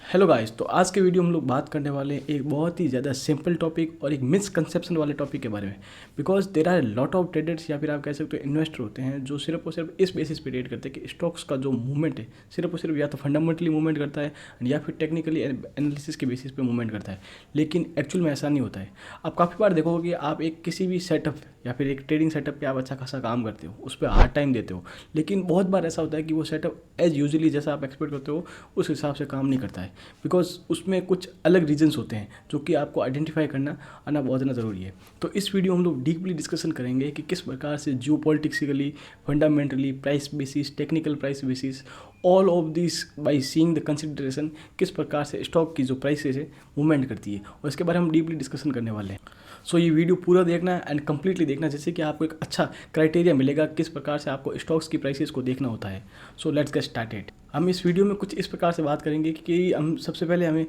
Hello guys, तो आज के वीडियो हम लोग बात करने वाले हैं एक बहुत ही ज़्यादा सिंपल टॉपिक और एक मिसकंसेप्शन वाले टॉपिक के बारे में। Because there are lot of traders या फिर आप कह सकते हो इन्वेस्टर होते हैं जो सिर्फ और सिर्फ इस बेसिस पे ट्रेड करते हैं कि स्टॉक्स का जो मूवमेंट है सिर्फ और सिर्फ या तो फंडामेंटली मूवमेंट करता है या फिर टेक्निकली एनालिसिस के बेसिस पे मूवमेंट करता है। लेकिन एक्चुअल में ऐसा नहीं होता है। आप काफ़ी बार देखोगे कि आप एक किसी भी सेटअप या फिर एक ट्रेडिंग सेटअप पे आप अच्छा खासा काम करते हो, उस पर हार्ड टाइम देते हो, लेकिन बहुत बार ऐसा होता है कि वो सेटअप एज यूजुअली जैसा आप एक्सपेक्ट करते हो उस हिसाब से काम नहीं करता है। बिकॉज उसमें कुछ अलग रीजंस होते हैं जो कि आपको आइडेंटिफाई करना आना बहुत ज़्यादा ज़रूरी है। तो इस वीडियो हम लोग डीपली डिस्कशन करेंगे कि किस प्रकार से geopolitically, fundamentally, price basis, technical price basis, all of this by seeing the consideration किस प्रकार से स्टॉक की जो प्राइसेस है मूवमेंट करती है, और इसके बारे में हम डीपली डिस्कशन करने वाले हैं। सो ये वीडियो पूरा देखना एंड कम्प्लीटली देखना, जैसे कि आपको एक अच्छा क्राइटेरिया मिलेगा किस प्रकार से आपको स्टॉक्स की प्राइसेस को देखना होता है। So let's get started. हम इस वीडियो में कुछ इस प्रकार से बात करेंगे कि हम सबसे पहले हमें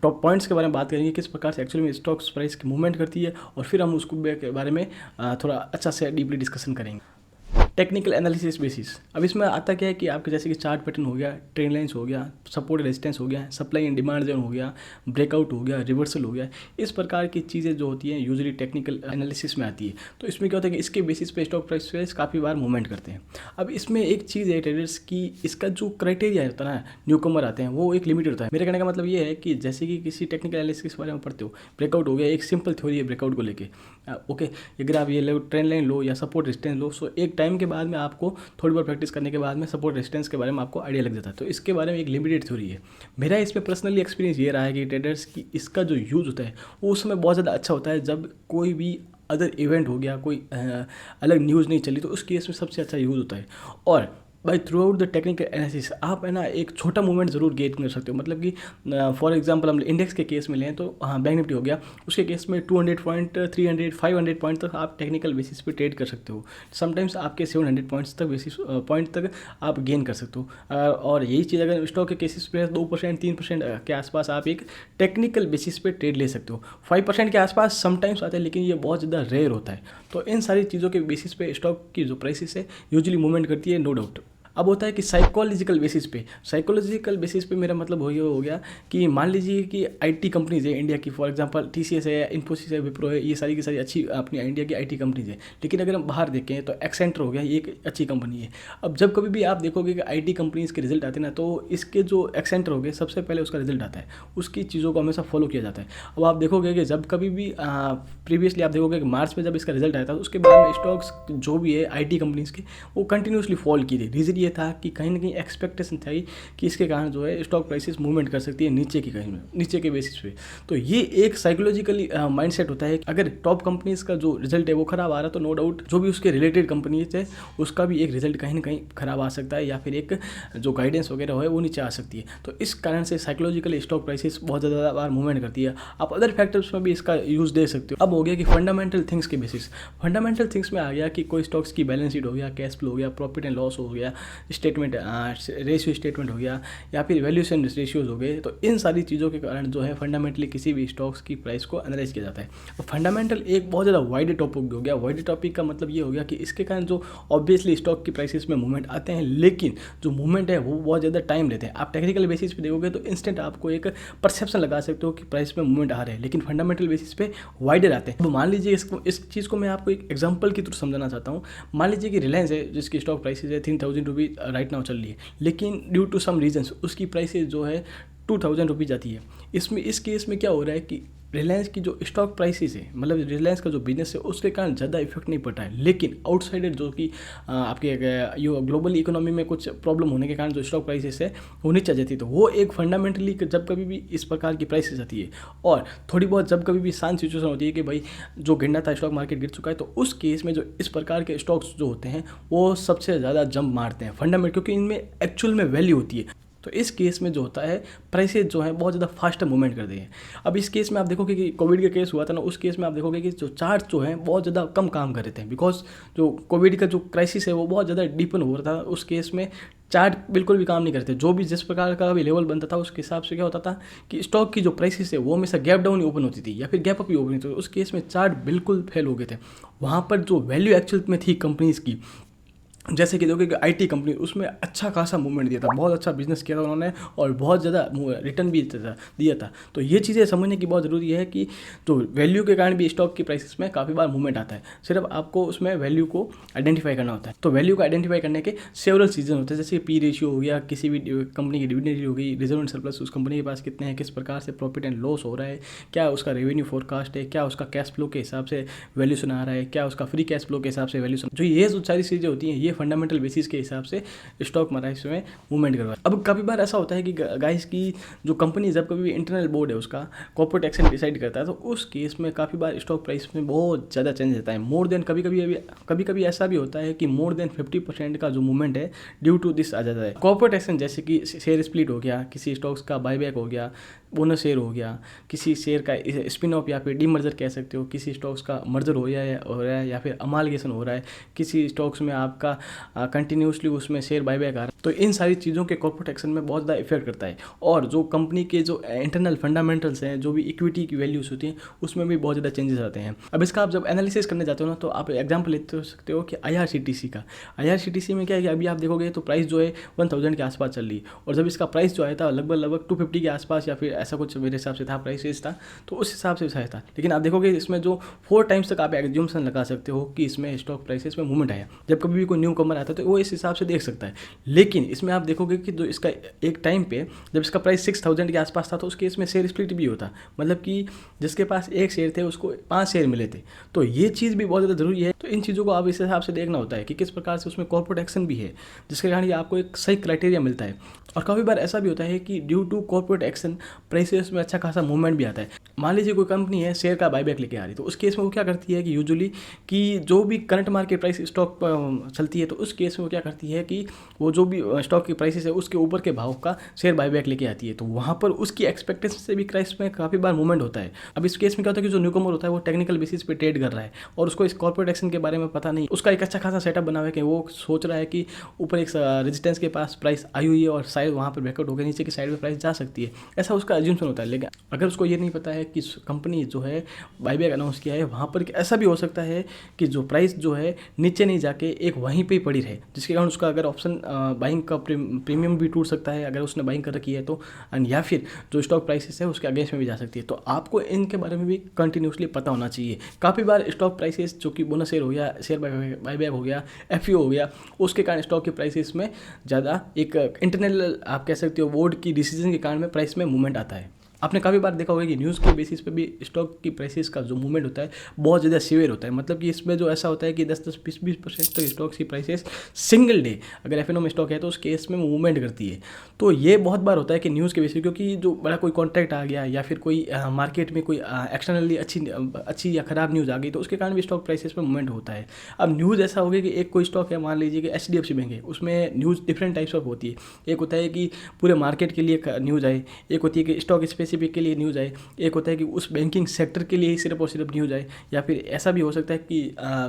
टॉप पॉइंट्स के बारे में बात करेंगे किस प्रकार से एक्चुअली में स्टॉक्स प्राइस की मूवमेंट करती है, और फिर हम उसको के बारे में थोड़ा अच्छा से डीपली डिस्कशन करेंगे। टेक्निकल एनालिसिस बेसिस, अब इसमें आता क्या है कि आपके जैसे कि चार्ट पैटर्न हो गया, ट्रेंड लाइंस हो गया, सपोर्ट रेजिस्टेंस हो गया, सप्लाई एंड डिमांड जोन हो गया, ब्रेकआउट हो गया, रिवर्सल हो गया, इस प्रकार की चीज़ें जो होती हैं यूजुअली टेक्निकल एनालिसिस में आती है। तो इसमें क्या होता है कि इसके बेसिस पे स्टॉक प्राइस काफ़ी बार मूवमेंट करते हैं। अब इसमें एक चीज़ है ट्रेडर्स की, इसका जो क्राइटेरिया होता है ना, न्यू कमर आते हैं, वो एक लिमिटेड होता है। मेरे कहने का मतलब ये है कि जैसे कि किसी टेक्निकल एनालिसिस के बारे में पढ़ते हो, ब्रेकआउट हो गया, एक सिंपल थ्योरी है ब्रेकआउट को लेके, ओके, अगर आप ये ट्रेंड लाइन लो या सपोर्ट रेजिस्टेंस लो, सो एक टाइम के बाद में आपको थोड़ी बार प्रैक्टिस करने के बाद में सपोर्ट रेजिस्टेंस के बारे में आपको आइडिया लग जाता है। तो इसके बारे में एक लिमिटेड थ्योरी है। मेरा इसमें पर्सनली एक्सपीरियंस ये रहा है कि ट्रेडर्स की इसका जो यूज़ होता है वो उस समय बहुत ज़्यादा अच्छा होता है जब कोई भी अदर इवेंट हो गया, कोई अलग न्यूज़ नहीं चली, तो उस केस में सबसे अच्छा यूज़ होता है। और by through out the technical analysis आप है ना एक छोटा मूवमेंट ज़रूर गेट कर सकते हो। मतलब कि फॉर एग्जांपल हम इंडेक्स के केस में लें तो हाँ, बैंक निफ्टी हो गया, उसके केस में 200 पॉइंट, 300, 500 पॉइंट तक आप टेक्निकल बेसिस पे ट्रेड कर सकते हो। समटाइम्स आपके 700 पॉइंट्स तक बेसिस पॉइंट तक आप गेन कर सकते हो। और यही चीज़ अगर स्टॉक के केसेस पे 2%, 3% के आसपास आप एक टेक्निकल बेसिस पे ट्रेड ले सकते हो। 5% के आसपास समटाइम्स आता है, लेकिन ये बहुत ज़्यादा रेयर होता है। तो इन सारी चीज़ों के बेसिस पे स्टॉक की जो प्राइसेस है यूजुअली मूवमेंट करती है, नो डाउट। अब होता है कि साइकोलॉजिकल बेसिस पे मेरा मतलब ये हो गया कि मान लीजिए कि आईटी कंपनीज है इंडिया की, फॉर एग्जांपल टीसीएस है, इन्फोसिस है, विप्रो है, ये सारी की सारी अच्छी अपनी इंडिया की आईटी कंपनीज है। लेकिन अगर हम बाहर देखें तो एक्सेंटर हो गया, ये एक अच्छी कंपनी है। अब जब कभी भी आप देखोगे कि आईटी कंपनीज के रिजल्ट आते हैं ना, तो इसके जो एक्सेंटर हो गए सबसे पहले उसका रिजल्ट आता है, उसकी चीज़ों को हमेशा फॉलो किया जाता है। अब आप देखोगे कि जब कभी भी प्रीवियसली आप देखोगे कि मार्च में जब इसका रिजल्ट आया था, उसके बाद में स्टॉक्स जो भी है आईटी कंपनीज के वो कंटिन्यूसली फॉल की थी। रीज़न ये था कि कहीं ना कहीं एक्सपेक्टेशन थी कि इसके कारण जो है स्टॉक प्राइसेस मूवमेंट कर सकती है नीचे की, कहीं नीचे के बेसिस पे। तो ये एक साइकोलॉजिकली माइंडसेट होता है कि अगर टॉप कंपनीज का जो रिजल्ट है वो खराब आ रहा है, तो नो डाउट जो भी उसके रिलेटेड कंपनीज है उसका भी एक रिजल्ट कहीं ना कहीं खराब आ सकता है, या फिर एक जो गाइडेंस वगैरह है वो नीचे आ सकती है। तो इस कारण से साइकोलॉजिकली स्टॉक प्राइसेस बहुत ज़्यादा बार मूवमेंट करती है। आप अदर फैक्टर्स में भी इसका यूज़ दे सकते हो। अब हो गया कि फंडामेंटल थिंग्स के बेसिस, फंडामेंटल थिंग्स में आ गया कि कोई स्टॉक्स की बैलेंस शीट हो गया, कैश फ्लो हो गया, प्रॉफिट एंड लॉस हो गया, स्टेटमेंट रेशियो स्टेटमेंट हो गया, या फिर वैल्यूएशन रेशियोज हो गए। तो इन सारी चीज़ों के कारण जो है फंडामेंटली किसी भी स्टॉक्स की प्राइस को एनालाइज किया जाता है। तो फंडामेंटल एक बहुत ज़्यादा वाइड टॉपिक हो गया। वाइड टॉपिक का मतलब ये हो गया कि इसके कारण जो ऑब्वियसली स्टॉक की प्राइसेस में मूवमेंट आते हैं, लेकिन जो मूवमेंट है वो बहुत ज़्यादा टाइम लेते हैं। आप टेक्निकल बेसिस पे देखोगे तो इंस्टेंट आपको एक परसेप्शन लगा सकते हो कि प्राइस में मूवमेंट आ रहे हैं, लेकिन फंडामेंटल बेसिस पे वाइडर आते हैं। तो मान लीजिए इस चीज़ को मैं आपको एक एग्जाम्पल की थ्रू समझाना चाहता हूँ। मान लीजिए कि रिलायंस है जिसकी स्टॉक प्राइसेस है 3000 रुपीज़ राइट नाउ चल रही है, लेकिन ड्यू टू सम रीजंस उसकी प्राइसेस जो है 2000 रुपीज़ जाती है। इस केस में क्या हो रहा है कि रिलायंस की जो स्टॉक प्राइसेस है, मतलब रिलायंस का जो बिजनेस है उसके कारण ज़्यादा इफेक्ट नहीं पड़ रहा है, लेकिन आउटसाइडर जो कि आपके ग्लोबल इकोनॉमी में कुछ प्रॉब्लम होने के कारण जो स्टॉक प्राइसेस है वो नीचे जाती है। तो वो एक फंडामेंटली जब कभी भी इस प्रकार की प्राइसेस आती है, और थोड़ी बहुत जब कभी भी शांत सिचुएशन होती है कि भाई जो गिरना था स्टॉक मार्केट गिर चुका है, तो उस केस में जो इस प्रकार के स्टॉक्स जो होते हैं वो सबसे ज़्यादा जंप मारते हैं फंडामेंटल, क्योंकि इनमें एक्चुअल में वैल्यू होती है। तो इस केस में जो होता है प्राइसेज जो है बहुत ज़्यादा फास्ट मूवमेंट करते हैं। अब इस केस में आप देखोगे कि कोविड का केस हुआ था ना, उस केस में आप देखोगे कि जो चार्ट जो है बहुत ज़्यादा कम काम कर रहे थे, बिकॉज जो कोविड का जो क्राइसिस है वो बहुत ज़्यादा डीपन हो रहा था। उस केस में चार्ट बिल्कुल भी काम नहीं करते, जो भी जिस प्रकार का भी लेवल बनता था उसके हिसाब से क्या होता था कि स्टॉक की जो प्राइसेस है वो हमेशा गैप डाउन ही ओपन होती थी या फिर गैप अप ही ओपन होती थी। उस केस में चार्ट बिल्कुल फेल हो गए थे। वहाँ पर जो वैल्यू एक्चुअल में थी कंपनीज़ की जैसे कि देखो कि आईटी कंपनी, उसमें अच्छा खासा मूवमेंट दिया था, बहुत अच्छा बिजनेस किया था उन्होंने और बहुत ज़्यादा रिटर्न भी दिया था। तो ये चीज़ें समझने की बहुत ज़रूरी है कि तो वैल्यू के कारण भी स्टॉक की प्राइसेस में काफ़ी बार मूवमेंट आता है। सिर्फ आपको उसमें वैल्यू को आइडेंटिफाई करना होता है। तो वैल्यू को आइडेंटिफाई करने के सेवरल सीजन होते हैं, जैसे पी रेशियो हो गया, किसी भी कंपनी की डिविडेंड हो गई, रिजर्व एंड सरप्लस उस कंपनी के पास कितने हैं, किस प्रकार से प्रॉफिट एंड लॉस हो रहा है, क्या उसका रेवेन्यू फोरकास्ट है, क्या उसका कैश फ्लो के हिसाब से वैल्यूशन आ रहा है, क्या उसका फ्री कैश फ्लो के हिसाब से वैल्यूशन, जो ये जो सारी चीज़ें होती हैं ये फंडामेंटल बेसिस के हिसाब से स्टॉक मार्केट में मूवमेंट करवा। अब कभी बार ऐसा होता है कि गाइस की जो कंपनी जब कभी भी इंटरनल बोर्ड है उसका कॉर्पोरेट एक्शन डिसाइड करता है, तो उस केस में काफ़ी बार स्टॉक प्राइस में बहुत ज़्यादा चेंज रहता है। मोर देन कभी कभी ऐसा भी होता है कि मोर देन 50% का जो मूवमेंट है ड्यू टू दिस आ जाता है कॉर्पोरेट एक्शन, जैसे कि शेयर स्प्लिट हो गया, किसी स्टॉक्स का बायबैक हो गया, बोनस शेयर हो गया, किसी शेयर का स्पिन ऑफ या फिर डीमर्जर कह सकते हो, किसी स्टॉक्स का मर्जर हो रहा है या फिर अमालगेशन हो रहा है, किसी स्टॉक्स में आपका कंटिन्यूसली उसमें शेयर बायबैक आ रहा है। तो इन सारी चीज़ों के कॉर्पोरेट एक्शन में बहुत ज़्यादा इफेक्ट करता है। और जो कंपनी के जो इंटरनल फंडामेंटल्स हैं, जो भी इक्विटी की वैल्यूज होती हैं, उसमें भी बहुत ज़्यादा चेंजेस आते हैं। अब इसका आप जब एनालिसिस करने जाते हो ना, तो आप एग्जाम्पल लेते हो सकते हो कि IRCTC का। IRCTC में क्या है कि अभी आप देखोगे तो प्राइस जो है 1000 के आसपास चल रही है, और जब इसका प्राइस जो आया था लगभग 250 के आसपास या फिर ऐसा कुछ मेरे हिसाब से था, प्राइस था, तो उस हिसाब से शायद था। लेकिन आप देखोगे इसमें जो 4 टाइम्स तक आप एग्ज्यूमशन लगा सकते हो कि इसमें स्टॉक प्राइसेस में मूवमेंट आया। जब कभी भी कोई न्यू कमर आता है तो वो इस हिसाब से देख सकता है। लेकिन इसमें आप देखोगे कि जो इसका एक टाइम पे जब इसका प्राइस 6000 के आसपास था, तो उसके इसमें शेयर स्प्लिट भी होता, मतलब कि जिसके पास एक शेयर थे उसको 5 शेयर मिले थे। तो ये चीज़ भी बहुत ज़्यादा ज़रूरी है। तो इन चीज़ों को आप इस हिसाब से देखना होता है कि किस प्रकार से उसमें कॉर्पोरेट एक्शन भी है, जिसके कारण ये आपको एक सही क्राइटेरिया मिलता है। और काफ़ी बार ऐसा भी होता है कि due to corporate action prices में अच्छा खासा मूवमेंट भी आता है। मान लीजिए कोई कंपनी है शेयर का बायबैक लेके आ रही है, तो उस केस में वो क्या करती है कि यूजुअली कि जो भी करंट मार्केट प्राइस स्टॉक चलती है, तो उस केस में वो क्या करती है कि वो जो भी स्टॉक की प्राइसेस है उसके ऊपर के भाव का शेयर बायबैक लेके आती है। तो वहाँ पर उसकी एक्सपेक्टेशन से भी प्राइस में काफ़ी बार मूवमेंट होता है। अब इस केस में क्या होता है कि जो न्यूकमर होता है वो टेक्निकल बेसिस पे ट्रेड कर रहा है और उसको इस कॉर्पोरेट एक्शन के बारे में पता नहीं, उसका एक अच्छा खासा सेटअप बना हुआ है कि वो सोच रहा है कि ऊपर एक रेजिस्टेंस के पास प्राइस आई हुई है और शायद वहाँ पर ब्रेकआउट होकर नीचे की साइड में प्राइस जा सकती है, ऐसा उसका एज्यूमशन होता है। लेकिन अगर उसको ये नहीं पता है कि कंपनी जो है बायबैक अनाउंस किया है, वहाँ पर ऐसा भी हो सकता है कि जो प्राइस जो है नीचे नहीं जाके एक वहीं पे ही पड़ी रहे, जिसके कारण उसका अगर ऑप्शन बाइंग का प्रीमियम भी टूट सकता है अगर उसने बाइंग कर रखी है तो, एंड या फिर जो स्टॉक प्राइसेस है उसके अगेंस्ट में भी जा सकती है। तो आपको इनके बारे में भी कंटिन्यूसली पता होना चाहिए। काफ़ी बार स्टॉक प्राइसेस जो कि बोनस शेयर हो गया, शेयर बायबैक हो गया, FPO हो गया, उसके कारण स्टॉक के प्राइसेस में ज़्यादा एक इंटरनल आप कह सकते हो बोर्ड की डिसीजन के कारण में प्राइस में मूवमेंट आता है। आपने काफ़ी बार देखा होगा कि न्यूज़ के बेसिस पे भी स्टॉक की प्राइसेस का जो मूवमेंट होता है बहुत ज़्यादा सीवियर होता है। मतलब कि इसमें जो ऐसा होता है कि 10-20% तक स्टॉक्स की प्राइसेस सिंगल डे अगर FNO में स्टॉक है तो उस केस में मूवमेंट करती है। तो ये बहुत बार होता है कि न्यूज़ के बेसिस, क्योंकि जो बड़ा कोई कॉन्ट्रैक्ट आ गया या फिर कोई मार्केट में कोई एक्सटर्नली अच्छी या ख़राब न्यूज़ आ गई, तो उसके कारण भी स्टॉक प्राइसेस में मूवमेंट होता है। अब न्यूज़ ऐसा हो गया कि एक कोई स्टॉक है, मान लीजिए कि HDFC बैंक है, उसमें न्यूज़ डिफरेंट टाइप्स ऑफ होती है। एक होता है कि पूरे मार्केट के लिए न्यूज़ आए, एक होती है कि स्टॉक स्पेसिफिक के लिए न्यूज़ आए, एक होता है कि उस बैंकिंग सेक्टर के लिए ही सिर्फ और सिर्फ न्यूज़ आए, या फिर ऐसा भी हो सकता है कि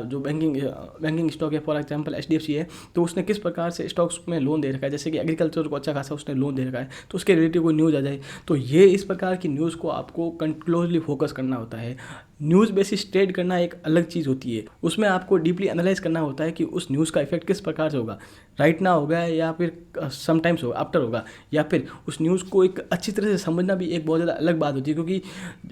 जो बैंकिंग स्टॉक है, फॉर एग्जांपल HDFC है, तो उसने किस प्रकार से स्टॉक्स में लोन दे रखा है, जैसे कि एग्रीकल्चर को अच्छा खासा उसने लोन दे रखा है, तो उसके रिलेटिव कोई न्यूज़ आ जाए। तो ये इस प्रकार की न्यूज़ को आपको क्लोजली फोकस करना होता है। न्यूज़ बेसिस ट्रेड करना एक अलग चीज़ होती है, उसमें आपको डीपली एनालाइज करना होता है कि उस न्यूज़ का इफेक्ट किस प्रकार से होगा, राइट ना होगा या फिर समटाइम्स होगा, आफ्टर होगा, या फिर उस न्यूज़ को एक अच्छी तरह से समझना भी एक बहुत ज़्यादा अलग बात होती है, क्योंकि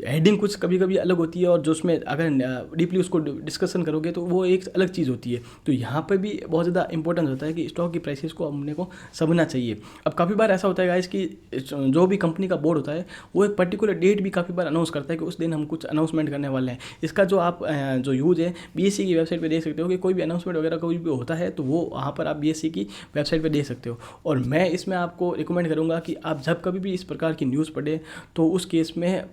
हेडिंग कुछ कभी कभी अलग होती है और जो उसमें अगर डीपली उसको डिस्कशन करोगे तो वो एक अलग चीज़ होती है। तो यहाँ पर भी बहुत ज़्यादा इंपॉर्टेंस होता है कि स्टॉक की प्राइसेस को अपने को समझना चाहिए। अब काफ़ी बार ऐसा होता है गाइस कि जो भी कंपनी का बोर्ड होता है वो एक पर्टिकुलर डेट भी काफ़ी बार अनाउंस करता है कि उस दिन हम कुछ अनाउंसमेंट करने वाले हैं। इसका जो आप जो यूज़ है BSE की वेबसाइट पे देख सकते हो कि कोई भी अनाउंसमेंट वगैरह कोई भी होता है तो वो वहाँ पर आप BSE की वेबसाइट पे देख सकते हो। और मैं इसमें आपको रिकमेंड करूँगा कि आप जब कभी भी इस प्रकार की न्यूज़ पढ़ें तो उस केस में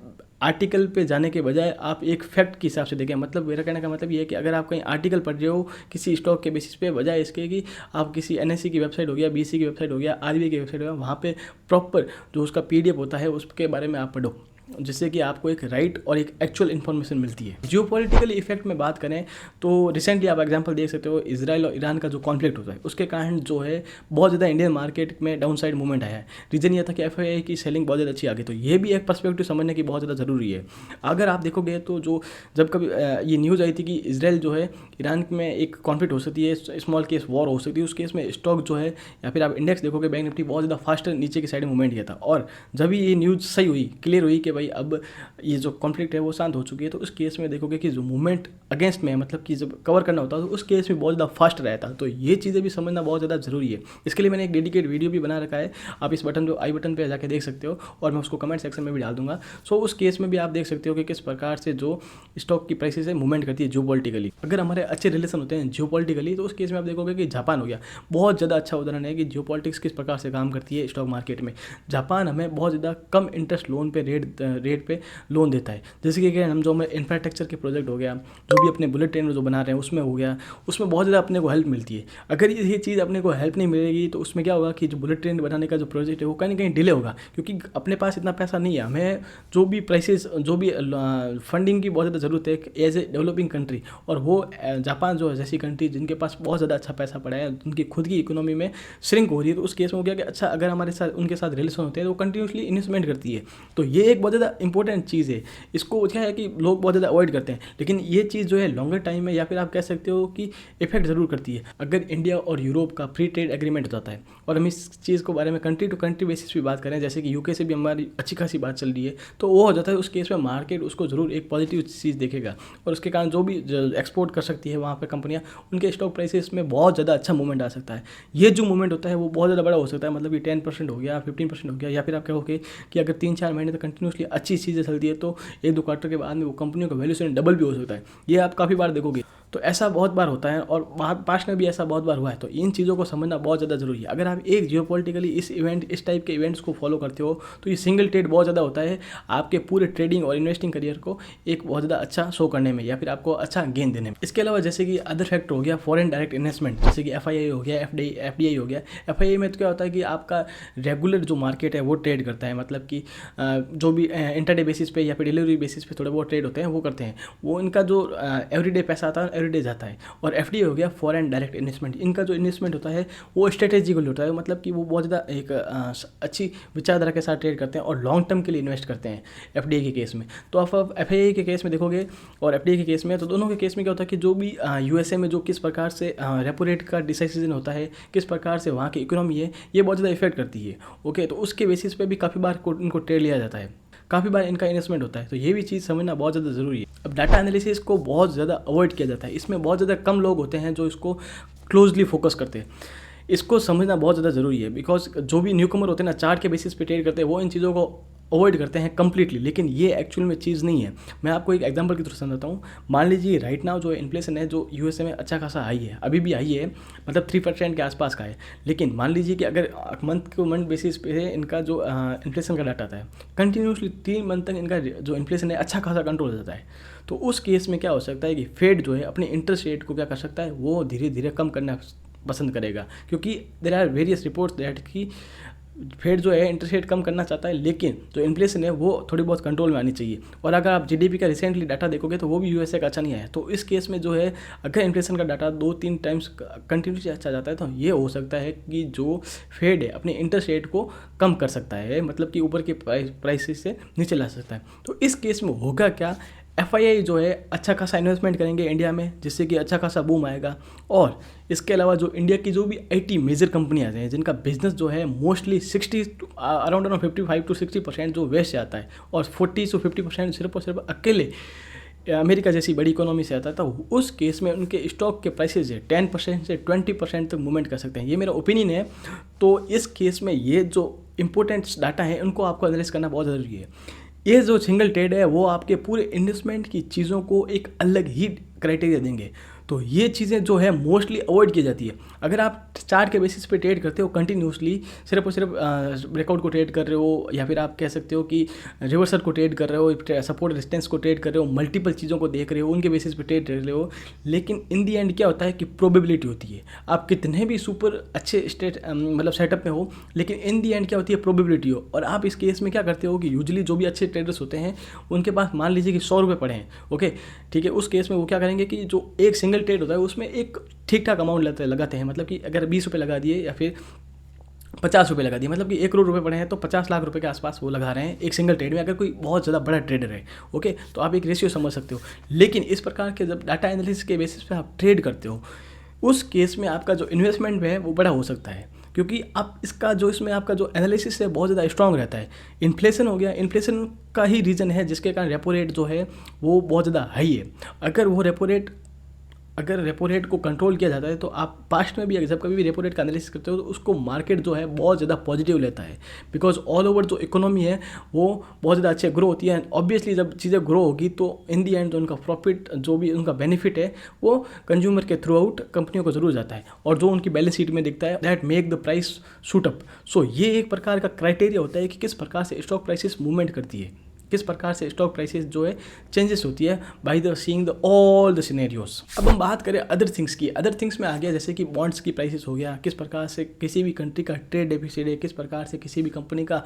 आर्टिकल पे जाने के बजाय आप एक फैक्ट के हिसाब से देखें। मतलब मेरा कहने का मतलब ये है कि अगर आप कहीं आर्टिकल पढ़ रहे हो किसी स्टॉक के बेसिस पे, बजाय इसके कि आप किसी NSE की वेबसाइट हो गया, BSE की वेबसाइट हो गया, RBI की वेबसाइट हो गया, वहाँ पे प्रॉपर जो उसका PDF होता है उसके बारे में आप पढ़ो। जिससे कि आपको एक राइट और एक एक्चुअल इन्फॉर्मेशन मिलती है। जियोपॉलिटिकल इफेक्ट में बात करें तो रिसेंटली आप एग्जांपल देख सकते हो, इजराइल और ईरान का जो कॉन्फ्लिक्ट होता है उसके कारण जो है बहुत ज़्यादा इंडियन मार्केट में डाउन साइड मूवमेंट आया है। रीज़न ये था कि एफआईआई की सेलिंग बहुत ज़्यादा अच्छी आ गई। तो ये भी एक पर्सपेक्टिव समझने की बहुत ज़्यादा ज़रूरी है। अगर आप देखोगे तो जब कभी ये न्यूज़ आई थी कि इसराइल जो है ईरान में एक कॉन्फ्लिक्ट हो सकती है, स्मॉल केस वॉर हो सकती है, उस केस में स्टॉक जो है या फिर आप इंडेक्स देखोगे बैंक निफ्टी बहुत ज़्यादा फास्ट नीचे की साइड में मूवमेंट किया था। और जब ये न्यूज़ सही हुई, क्लियर हुई कि भाई अब ये जो कॉन्फ्लिक्ट है वो शांत हो चुकी है, तो उस केस में देखोगे कि जो मूवमेंट अगेंस्ट में है, मतलब कि जब कवर करना होता है तो उस केस में बहुत ज़्यादा फास्ट रहता है। तो ये चीज़ें भी समझना बहुत ज़्यादा ज़रूरी है। इसके लिए मैंने एक डेडिकेट वीडियो भी बना रखा है, आप इस बटन आई बटन पर जाकर देख सकते हो और मैं उसको कमेंट सेक्शन में भी डाल दूंगा। सो उस केस में भी आप देख सकते हो कि किस प्रकार से जो स्टॉक की प्राइसेस है मूवमेंट करती है जियोपॉलिटिकली। अगर हमारे अच्छे रिलेशन होते हैं जियोपॉलिटिकली तो उस केस में आप देखोगे कि जापान हो गया, बहुत ज़्यादा अच्छा उदाहरण है कि जियोपॉलिटिक्स किस प्रकार से काम करती है स्टॉक मार्केट में। जापान हमें बहुत ज़्यादा कम इंटरेस्ट लोन पे रेट पे लोन देता है। जैसे कि हम जो हमें इंफ्रास्ट्रक्चर के प्रोजेक्ट हो गया, जो भी अपने बुलेट ट्रेन जो बना रहे हैं उसमें हो गया, उसमें बहुत ज़्यादा अपने को हेल्प मिलती है। अगर ये चीज़ अपने को हेल्प नहीं मिलेगी तो उसमें क्या होगा कि जो बुलेट ट्रेन बनाने का जो प्रोजेक्ट है वो कहीं ना कहीं डिले होगा, क्योंकि अपने पास इतना पैसा नहीं है। हमें जो भी प्राइसेस, जो भी फंडिंग की बहुत ज़्यादा ज़रूरत है एज ए डेवलपिंग कंट्री, और वो जापान जो है जैसी कंट्री जिनके पास बहुत ज़्यादा अच्छा पैसा पड़ा है, उनकी खुद की इकोनॉमी में श्रिंक हो रही है, तो उस केस में हो गया कि अच्छा अगर हमारे साथ उनके साथ रिलेशन होते हैं तो वो कंटिन्यूसली इन्वेस्टमेंट करती है। तो ये एक बहुत ज़्यादा इंपॉर्टेंट चीज़ है। इसको क्या है कि लोग बहुत ज़्यादा अवॉइड करते हैं, लेकिन ये चीज़ जो है लॉन्गर टाइम में या फिर आप कह सकते हो कि इफेक्ट ज़रूर करती है। अगर इंडिया और यूरोप का फ्री ट्रेड एग्रीमेंट हो जाता है और हम इस चीज़ को बारे में कंट्री टू कंट्री बेसिस पे बात करें, जैसे कि यूके से भी हमारी अच्छी खासी बात चल रही है, तो वो हो जाता है उस केस में मार्केट उसको ज़रूर एक पॉजिटिव चीज़ देखेगा और उसके कारण जो भी एक्सपोर्ट कर सकती है वहाँ पर कंपनियाँ, उनके स्टॉक प्राइसेस में बहुत ज़्यादा अच्छा मूवमेंट आ सकता है। ये जो मूवमेंट होता है वो बहुत ज़्यादा बड़ा हो सकता है, मतलब कि 10% हो गया, 15% हो गया, या फिर आप कहोगे कि अगर 3-4 महीने तक कंटिन्यूसली अच्छी चीज़ें चलती है तो 1-2 क्वार्टर के बाद में वो कंपनियों का वैल्यूएशन डबल भी हो सकता है। ये आप काफ़ी बार देखोगे। तो ऐसा बहुत बार होता है और पास्ट में भी ऐसा बहुत बार हुआ है। तो इन चीज़ों को समझना बहुत ज़्यादा ज़रूरी है। अगर आप एक जियोपॉलिटिकली इस टाइप के इवेंट्स को फॉलो करते हो तो ये सिंगल ट्रेड बहुत ज़्यादा होता है आपके पूरे ट्रेडिंग और इन्वेस्टिंग करियर को एक बहुत ज़्यादा अच्छा शो करने में या फिर आपको अच्छा गेन देने में। इसके अलावा जैसे कि अदर फैक्टर हो गया फॉरेन डायरेक्ट इन्वेस्टमेंट, जैसे कि एफआईआई हो गया, एफडीआई हो गया। एफआईआई में तो क्या होता है कि आपका रेगुलर जो मार्केट है वो ट्रेड करता है, मतलब कि जो भी इंटरडे बेसिस पे या फिर डिलीवरी बेसिस पे थोड़े बहुत ट्रेड होते हैं वो करते हैं। वो इनका जो एवरीडे पैसा आता है एवरीडे जाता है। और एफडीआई हो गया फॉरेन डायरेक्ट इन्वेस्टमेंट, इनका जो इन्वेस्टमेंट होता है वो स्ट्रेटेजिकल होता है, मतलब कि वो बहुत ज़्यादा एक अच्छी विचारधारा के साथ ट्रेड करते हैं और लॉन्ग टर्म के लिए इन्वेस्ट करते हैं एफडीआई के केस में। तो आप एफआईआई के केस में देखोगे और एफडीआई के केस में, तो दोनों के केस में क्या होता है कि जो भी यूएसए में जो किस प्रकार से रेपो रेट का डिसीजन होता है, किस प्रकार से वहाँ की इकोनॉमी है, ये बहुत ज़्यादा इफेक्ट करती है। ओके, तो उसके बेसिस पे भी काफ़ी बार इनको ट्रेड लिया जाता है, काफ़ी बार इनका इन्वेस्टमेंट होता है। तो ये भी चीज़ समझना बहुत ज़्यादा ज़रूरी है। अब डाटा एनालिसिस को बहुत ज़्यादा अवॉइड किया जाता है, इसमें बहुत ज़्यादा कम लोग होते हैं जो इसको क्लोजली फोकस करते हैं। इसको समझना बहुत ज़्यादा ज़रूरी है, बिकॉज जो भी न्यूकमर होते हैं ना, चार्ट के बेसिस पे ट्रेड करते हैं, वो इन चीज़ों को अवॉइड करते हैं कम्प्लीटली, लेकिन ये एक्चुअल में चीज़ नहीं है। मैं आपको एक एग्जांपल की तरह समझाता हूँ। मान लीजिए राइट नाउ जो इन्फ्लेशन है जो यूएसए में अच्छा खासा आई है, अभी भी आई है, मतलब 3% के आसपास का है। लेकिन मान लीजिए कि अगर मंथ बेसिस पे इनका जो इन्फ्लेशन का डाटा आता है, कंटिन्यूसली 3 मंथ तक इनका जो इन्फ्लेशन है अच्छा खासा कंट्रोल हो जाता है, तो उस केस में क्या हो सकता है कि फेड जो है अपने इंटरेस्ट रेट को क्या कर सकता है, वो धीरे धीरे कम करना पसंद करेगा, क्योंकि there are various reports that कि फेड जो है इंटरेस्ट रेट कम करना चाहता है, लेकिन जो इन्फ्लेशन है वो थोड़ी बहुत कंट्रोल में आनी चाहिए। और अगर आप जीडीपी का रिसेंटली डाटा देखोगे तो वो भी यूएसए का अच्छा नहीं आया। तो इस केस में जो है अगर इन्फ्लेशन का डाटा 2-3 टाइम्स कंटिन्यूसली अच्छा जाता है तो ये हो सकता है कि जो फेड है अपने इंटरेस्ट रेट को कम कर सकता है, मतलब कि ऊपर के प्राइसेस से नीचे ला सकता है। तो इस केस में होगा क्या, एफआईआई जो है अच्छा खासा इन्वेस्टमेंट करेंगे इंडिया में, जिससे कि अच्छा खासा बूम आएगा। और इसके अलावा जो इंडिया की जो भी आईटी मेजर कंपनियां हैं जिनका बिजनेस जो है मोस्टली 55-60% जो वेस्ट से आता है और 40-50% सिर्फ और सिर्फ अकेले अमेरिका जैसी बड़ी इकोनॉमी से आता है, तो उस केस में उनके स्टॉक के प्राइसेज है 10% से 20% तक मूवमेंट कर सकते हैं। ये मेरा ओपिनियन है। तो इस केस में ये जो इंपॉर्टेंट डाटा है उनको आपको एनालाइज करना बहुत ज़रूरी है। ये जो सिंगल ट्रेड है वो आपके पूरे इन्वेस्टमेंट की चीज़ों को एक अलग ही क्राइटेरिया देंगे। तो ये चीज़ें जो है मोस्टली अवॉइड की जाती है। अगर आप चार्ट के बेसिस पे ट्रेड करते हो कंटिन्यूसली, सिर्फ और सिर्फ ब्रेकआउट को ट्रेड कर रहे हो, या फिर आप कह सकते हो कि रिवर्सल को ट्रेड कर रहे हो, सपोर्ट रेजिस्टेंस को ट्रेड कर रहे हो, मल्टीपल चीज़ों को देख रहे हो, उनके बेसिस पे ट्रेड कर रहे हो, लेकिन इन दी एंड क्या होता है कि प्रोबेबिलिटी होती है। आप कितने भी सुपर अच्छे मतलब सेटअप में हो, लेकिन इन दी एंड क्या होती है, प्रोबेबिलिटी हो। और आप इस केस में क्या करते हो कि यूजुअली जो भी अच्छे ट्रेडर्स होते हैं उनके पास मान लीजिए कि 100 रुपये पड़े हैं, ओके ठीक है, उस केस में वो क्या करेंगे कि जो एक सिंगल ट्रेड होता है उसमें एक ठीक ठाक अमाउंट लगाते हैं। मतलब कि अगर 20 रुपये लगा दिए या फिर 50 रुपये लगा दिए, मतलब कि 1 करोड़ रुपये पड़े हैं तो 50 लाख रुपए के आसपास वो लगा रहे हैं एक सिंगल ट्रेड में, अगर कोई बहुत ज़्यादा बड़ा ट्रेडर है, ओके। तो आप एक रेशियो समझ सकते हो। लेकिन इस प्रकार के जब डाटा एनालिसिस के बेसिस पे आप ट्रेड करते हो, उस केस में आपका जो इन्वेस्टमेंट है वो बड़ा हो सकता है, क्योंकि आप इसका जो इसमें आपका जो एनालिसिस है बहुत ज़्यादा स्ट्रांग रहता है। इन्फ्लेशन हो गया, इन्फ्लेशन का ही रीज़न है जिसके कारण रेपो रेट जो है वो बहुत ज़्यादा हाई है। अगर रेपो रेट को कंट्रोल किया जाता है तो आप पास्ट में भी जब कभी भी रेपो रेट का एनालिसिस करते हो तो उसको मार्केट जो है बहुत ज़्यादा पॉजिटिव लेता है, बिकॉज ऑल ओवर जो इकोनॉमी है वो बहुत ज़्यादा अच्छे ग्रो होती है। ऑब्वियसली जब चीज़ें ग्रो होगी तो इन दी एंड जो उनका प्रॉफिट, जो भी उनका बेनिफिट है वो कंज्यूमर के थ्रू आउट कंपनियों को जरूर जाता है, और जो उनकी बैलेंस शीट में दिखता है that make the price shoot up. So ये एक प्रकार का क्राइटेरिया होता है कि किस प्रकार से स्टॉक प्राइसेस मूवमेंट करती है, किस प्रकार से स्टॉक प्राइसेस जो है चेंजेस होती है by the seeing the all the scenarios. अब हम बात करें अदर थिंग्स की। अदर थिंग्स में आ गया जैसे कि बॉन्ड्स की प्राइसेस हो गया, किस प्रकार से किसी भी कंट्री का ट्रेड डेफिसिट है, किस प्रकार से किसी भी कंपनी का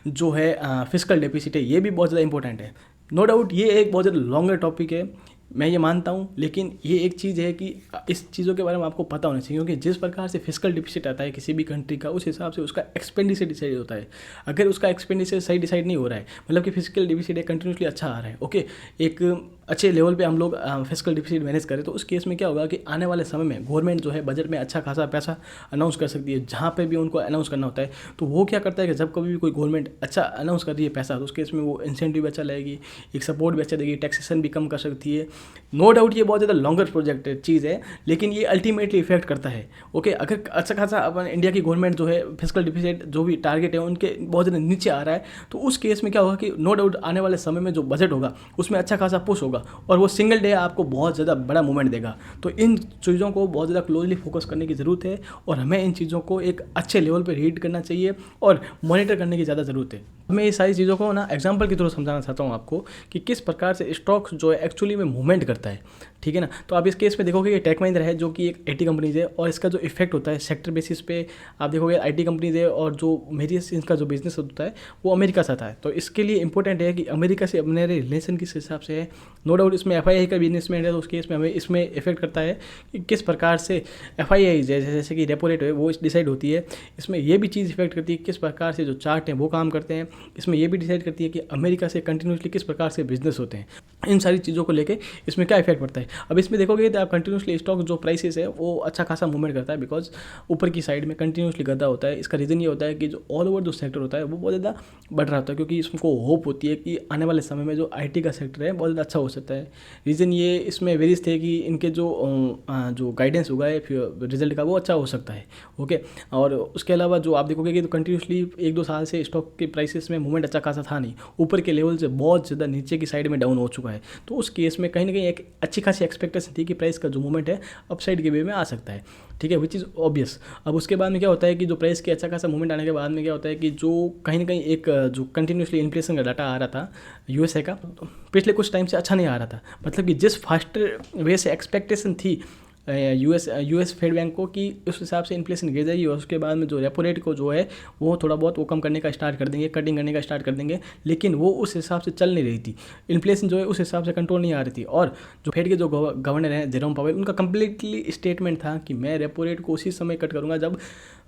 जो है फिस्कल डेफिसिट है, ये भी बहुत ज़्यादा इंपॉर्टेंट है। नो डाउट ये एक बहुत ज़्यादा लॉन्गर टॉपिक है, मैं ये मानता हूँ, लेकिन ये एक चीज़ है कि इस चीज़ों के बारे में आपको पता होना चाहिए, क्योंकि जिस प्रकार से फिस्कल डिफिसिट आता है किसी भी कंट्री का, उस हिसाब से उसका एक्सपेंडिचर डिसाइड होता है। अगर उसका एक्सपेंडिचर सही डिसाइड नहीं हो रहा है, मतलब कि फिस्कल डिफिसिट है कंटिन्यूसली अच्छा आ रहा है, ओके, एक अच्छे लेवल पे हम लोग फिस्कल डिफिसिट मैनेज करें, तो उस केस में क्या होगा कि आने वाले समय में गवर्नमेंट जो है बजट में अच्छा खासा पैसा अनाउंस कर सकती है, जहाँ पे भी उनको अनाउंस करना होता है। तो वो क्या करता है कि जब कभी भी कोई गवर्नमेंट अच्छा अनाउंस कर रही है पैसा, तो उस केस में वो इंसेंटिव अच्छा लाएगी, एक सपोर्ट भी अच्छा देगी, टैक्सेशन भी कम कर सकती है। नो डाउट ये बहुत ज़्यादा लॉन्गर प्रोजेक्ट चीज़ है, लेकिन ये अल्टीमेटली इफेक्ट करता है, ओके। अगर अच्छा खासा अपन इंडिया की गवर्नमेंट जो है फिस्कल डिफिसिट जो भी टारगेट है उनके बहुत ज़्यादा नीचे आ रहा है, तो उस केस में क्या होगा कि नो डाउट आने वाले समय में जो बजट होगा उसमें अच्छा खासा पुश होगा, और वो सिंगल डे आपको बहुत ज़्यादा बड़ा मूवमेंट देगा। तो इन चीज़ों को बहुत ज़्यादा क्लोजली फोकस करने की ज़रूरत है, और हमें इन चीज़ों को एक अच्छे लेवल पे रीड करना चाहिए और मॉनिटर करने की ज़्यादा ज़रूरत है। मैं ये सारी चीज़ों को ना एग्जांपल की तरह समझाना चाहता हूँ आपको कि किस प्रकार से स्टॉक्स जो है एक्चुअली में मूवमेंट करता है, ठीक है ना। तो आप इस केस में देखोगे कि टेक महिंद्रा है जो कि एक आईटी कंपनीज है, और इसका जो इफेक्ट होता है सेक्टर बेसिस पे आप देखोगे आईटी कंपनीज है, और जो मेरियस इनका जो बिजनेस होता है वो अमेरिका से आता है। तो इसके लिए इंपॉर्टेंट है कि अमेरिका से अपने रिलेशन किस हिसाब से है। नो डाउट इसमें एफआईआई का बिजनेसमैन है, तो उस केस में हमें इसमें इफेक्ट करता है कि किस प्रकार से एफआईआई जैसे कि रेपो रेट है वो डिसाइड होती है। इसमें ये भी चीज़ इफेक्ट करती है किस प्रकार से जो चार्ट हैं वो काम करते हैं। इसमें ये भी डिसाइड करती है कि अमेरिका से कंटिन्यूसली किस प्रकार से बिजनेस होते हैं। इन सारी चीज़ों को लेके इसमें क्या इफेक्ट पड़ता है। अब इसमें देखोगे तो आप कंटिन्यूसली स्टॉक जो प्राइसेस है वो अच्छा खासा मूवमेंट करता है, बिकॉज ऊपर की साइड में कंटिन्यूसली गदा होता है। इसका रीज़न ये होता है कि जो ऑल ओवर जो सेक्टर होता है वो बहुत ज़्यादा बढ़ रहा होता है, क्योंकि इसको होप होती है कि आने वाले समय में जो आईटी का सेक्टर है बहुत ज़्यादा अच्छा हो सकता है। रीज़न ये इसमें वेरियस थे कि इनके जो गाइडेंस होगा रिजल्ट का वो अच्छा हो सकता है, ओके। और उसके अलावा जो आप देखोगे कि तो कंटिन्यूसली 1-2 साल से स्टॉक के प्राइसेस में मूवमेंट अच्छा खासा था नहीं, ऊपर के लेवल से बहुत ज़्यादा नीचे की साइड में डाउन हो चुका है। तो उस केस में कहीं ना कहीं एक अच्छी खासी एक्सपेक्टेशन थी कि प्राइस का जो मूवमेंट है अपसाइड के वे में आ सकता है, ठीक है, विच इज़ ऑब्वियस। अब उसके बाद में क्या होता है कि जो प्राइस के अच्छा खासा मूवमेंट आने के बाद में क्या होता है कि जो कहीं ना कहीं एक जो कंटिन्यूसली इन्फ्लेशन का डाटा आ रहा था यूएसए का, तो पिछले कुछ टाइम से अच्छा नहीं आ रहा था। मतलब कि जिस फास्टर वे से एक्सपेक्टेशन थी यूएस फेड बैंक को कि उस हिसाब से इन्फ्लेशन गिर जाएगी, और उसके बाद में जो रेपो रेट को जो है वो थोड़ा बहुत वो कम करने का स्टार्ट कर देंगे, कटिंग करने का स्टार्ट कर देंगे, लेकिन वो उस हिसाब से चल नहीं रही थी। इन्फ्लेशन जो है उस हिसाब से कंट्रोल नहीं आ रही थी। और जो फेड के जो गवर्नर हैं जेरोम पावेल, उनका कंप्लीटली स्टेटमेंट था कि मैं रेपो रेट को उसी समय कट करूँगा जब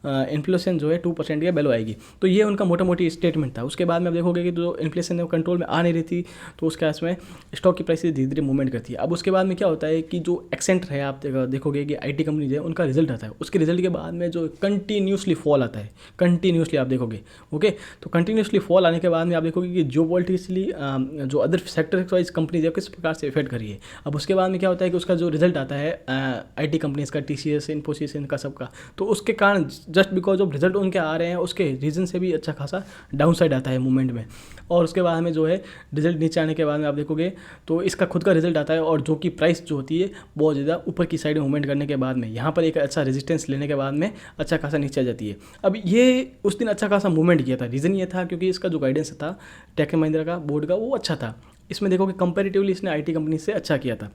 इन्फ्लेशन जो है 2% के बेलो आएगी। तो ये उनका मोटा मोटी स्टेटमेंट था। उसके बाद में आप देखोगे कि जो इन्फ्लेशन है वो कंट्रोल में आ नहीं रही थी, तो उसके इसमें स्टॉक की प्राइसेस धीरे धीरे मूवमेंट करती है। अब उसके बाद में क्या होता है कि जो एक्सेंट है आप देखोगे कि आईटी कंपनीज है उनका रिजल्ट आता है, उसके रिजल्ट के बाद में जो कंटिन्यूसली फॉल आता है, कंटिन्यूसली आप देखोगे, ओके। तो कंटिन्यूसली फॉल आने के बाद में आप देखोगे कि जियोपॉलिटिकली जो अदर सेक्टर वाइज कंपनीज है किस प्रकार से इफेक्ट करी है। अब उसके बाद में क्या होता है कि उसका जो रिजल्ट आता है आईटी कंपनीज का, टीसीएस, इन्फोसिस, इनका सबका, तो उसके कारण जस्ट बिकॉज ऑफ रिजल्ट उनके आ रहे हैं उसके रीज़न से भी अच्छा खासा डाउन साइड आता है मूवमेंट में। और उसके बाद में जो है रिजल्ट नीचे आने के बाद में आप देखोगे तो इसका खुद का रिजल्ट आता है और जो कि प्राइस जो होती है बहुत ज़्यादा ऊपर की साइड में मूवमेंट करने के बाद में यहाँ पर एक अच्छा रेजिस्टेंस लेने के बाद में अच्छा खासा नीचे आ जाती है। अब ये उस दिन अच्छा खासा मूवमेंट किया था, रीज़न ये था क्योंकि इसका जो गाइडेंस था टेक महिंद्रा का बोर्ड का वो अच्छा था। इसमें देखो कि कंपैरेटिवली इसने आईटी कंपनी से अच्छा किया था।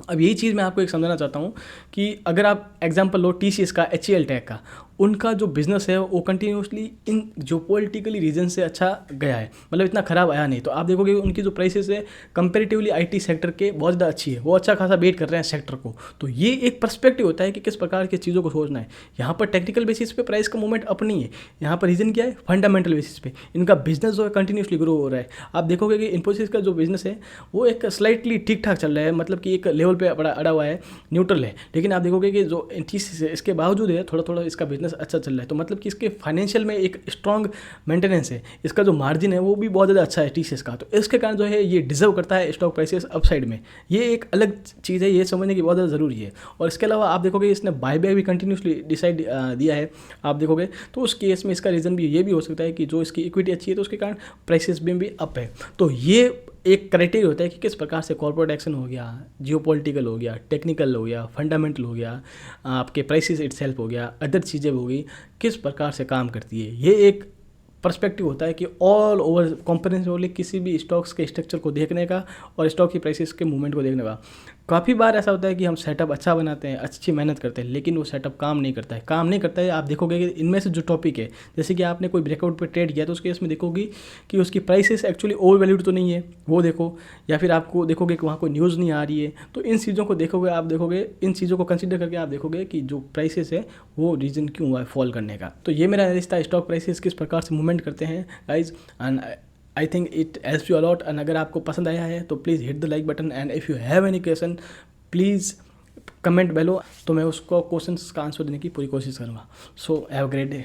अब यही चीज़ मैं आपको एक समझाना चाहता हूँ कि अगर आप एग्जांपल लो टीसीएस का, एचसीएल टेक का, उनका जो बिज़नेस है वो कंटिन्यूसली इन जो पॉलिटिकली रीजन से अच्छा गया है, मतलब इतना ख़राब आया नहीं। तो आप देखोगे उनकी जो प्राइसेस है कंपैरेटिवली आईटी सेक्टर के बहुत ज़्यादा अच्छी है, वो अच्छा खासा बेट कर रहे हैं सेक्टर को। तो ये एक पर्सपेक्टिव होता है कि किस प्रकार की चीज़ों को सोचना है। यहाँ पर टेक्निकल बेसिस पे प्राइस का मूवमेंट अप नहीं है, यहाँ पर रीज़न क्या है, फंडामेंटल बेसिस पे इनका बिजनेस जो है कंटिन्यूसली ग्रो हो रहा है। आप देखोगे कि इन्फोसिस का जो बिजनेस है वो एक स्लाइटली ठीक ठाक चल रहा है, मतलब कि एक लेवल पे अड़ा हुआ है, न्यूट्रल है। लेकिन आप देखोगे कि जो टीसीएस है इसके बावजूद है थोड़ा थोड़ा इसका बिजनेस अच्छा चल रहा है, तो मतलब कि इसके फाइनेंशियल में एक स्ट्रॉन्ग मेंटेनेंस है, इसका जो मार्जिन है वो भी बहुत ज़्यादा अच्छा है टीसीएस का। तो इसके कारण जो है ये डिजर्व करता है स्टॉक प्राइसेस अपसाइड में। ये एक अलग चीज़ है, ये समझने की बहुत ज़्यादा ज़रूरी है। और इसके अलावा आप देखोगे इसने बायबैक भी कंटिन्यूसली डिसाइड दिया है आप देखोगे, तो उस केस में इसका रीज़न भी ये भी हो सकता है कि जो इसकी इक्विटी अच्छी है तो उसके कारण प्राइसेस में भी अप है। तो ये एक क्राइटेरिया होता है कि किस प्रकार से कॉर्पोरेट एक्शन हो गया, जियोपॉलिटिकल हो गया, टेक्निकल हो गया, फंडामेंटल हो गया, आपके प्राइसेस इटसेल्फ हो गया, अदर चीज़ें हो गई, किस प्रकार से काम करती है। ये एक पर्सपेक्टिव होता है कि ऑल ओवर कॉम्प्रिहेंसिवली किसी भी स्टॉक्स के स्ट्रक्चर को देखने का और स्टॉक की प्राइसेस के मूवमेंट को देखने का। काफ़ी बार ऐसा होता है कि हम सेटअप अच्छा बनाते हैं, अच्छी मेहनत करते हैं, लेकिन वो सेटअप काम नहीं करता है। आप देखोगे कि इनमें से जो टॉपिक है, जैसे कि आपने कोई ब्रेकआउट पे ट्रेड किया तो उसके इसमें देखोगे कि उसकी प्राइसेस एक्चुअली ओवर वैल्यूड तो नहीं है, वो देखो, या फिर आपको देखोगे कि वहाँ कोई न्यूज़ नहीं आ रही है। तो इन चीज़ों को देखोगे, आप देखोगे इन चीज़ों को कंसिडर करके आप देखोगे कि जो प्राइसेस है वो रीज़न क्यों हुआ है फॉल करने का। तो ये मेरा रिश्ता स्टॉक प्राइसेस किस प्रकार से मूवमेंट करते हैं guys, and I think it helps you a lot. And अगर आपको पसंद आया है तो please hit the like button, and if you have any question please comment below, तो मैं उसको क्वेश्चंस का आंसर देने की पूरी कोशिश करूँगा। So have a great day.